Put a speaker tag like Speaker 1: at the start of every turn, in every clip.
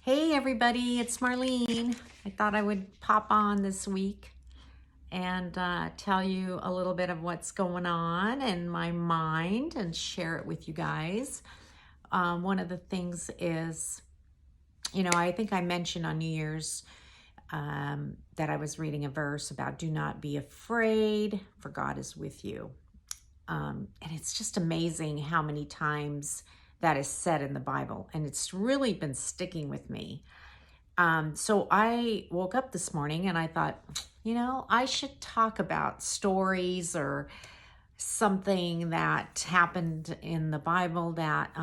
Speaker 1: Hey everybody, it's Marlene. I thought I would pop on this week and tell you a little bit of what's going on in my mind and share it with you guys. One of the things is, I think I mentioned on New Year's that I was reading a verse about do not be afraid, for God is with you. And it's just amazing how many times that is said in the Bible, and it's really been sticking with me. So I woke up this morning and I thought, I should talk about stories or something that happened in the Bible that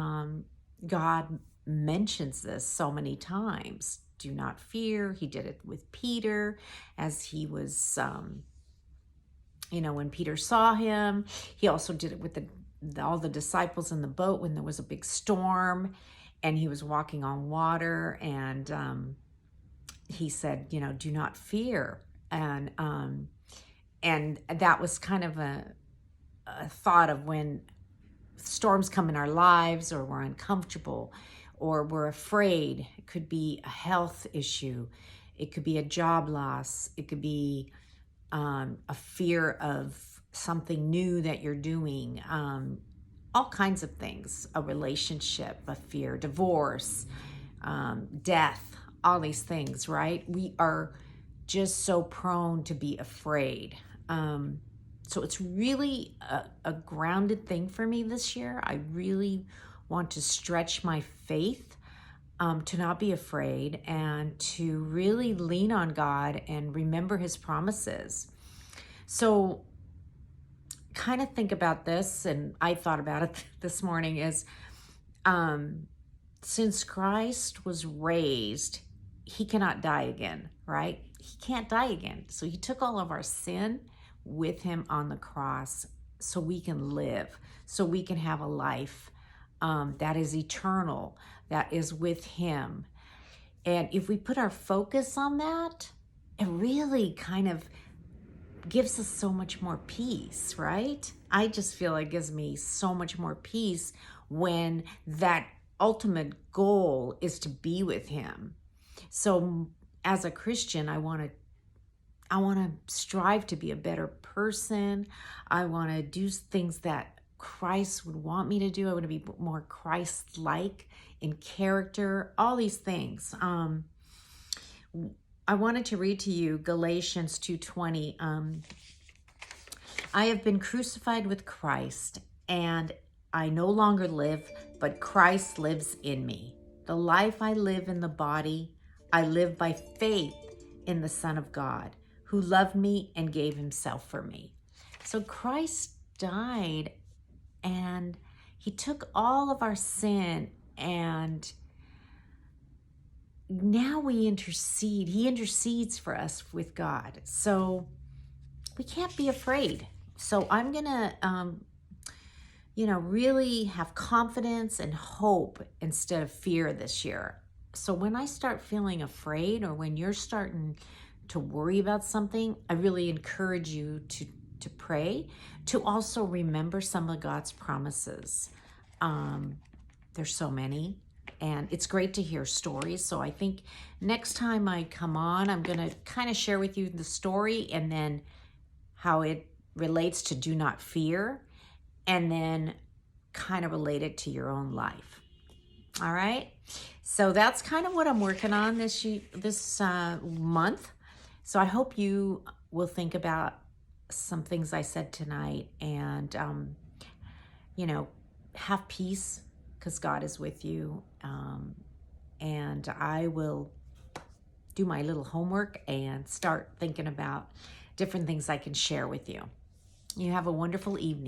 Speaker 1: God mentions this so many times. Do not fear. He did it with Peter as he was, when Peter saw him. He also did it with all the disciples in the boat when there was a big storm and he was walking on water, and he said, do not fear. And that was kind of a thought of when storms come in our lives, or we're uncomfortable, or we're afraid. It could be a health issue. It could be a job loss. It could be a fear of something new that you're doing, all kinds of things, a relationship, a fear, divorce, death, all these things, right? We are just so prone to be afraid. So it's really a grounded thing for me this year. I really want to stretch my faith to not be afraid and to really lean on God and remember his promises. So kind of think about this, and I thought about it this morning, is since Christ was raised, he cannot die again, right? He can't die again. So he took all of our sin with him on the cross so we can live, so we can have a life that is eternal, that is with him. And if we put our focus on that, it really kind of gives us so much more peace, right? I just feel it gives me so much more peace when that ultimate goal is to be with him. So as a Christian, I want to strive to be a better person. I want to do things that Christ would want me to do. I want to be more Christ-like in character, all these things. I wanted to read to you Galatians 2:20. I have been crucified with Christ, and I no longer live, but Christ lives in me. The life I live in the body, I live by faith in the Son of God, who loved me and gave himself for me. So Christ died, and he took all of our sin, and now we intercede. He intercedes for us with God. So we can't be afraid. So I'm going to, really have confidence and hope instead of fear this year. So when I start feeling afraid, or when you're starting to worry about something, I really encourage you to pray, to also remember some of God's promises. There's so many. And it's great to hear stories. So I think next time I come on, I'm going to kind of share with you the story and then how it relates to do not fear, and then kind of relate it to your own life. All right. So that's kind of what I'm working on this month. So I hope you will think about some things I said tonight, and, have peace, because God is with you. And I will do my little homework and start thinking about different things I can share with you. You have a wonderful evening.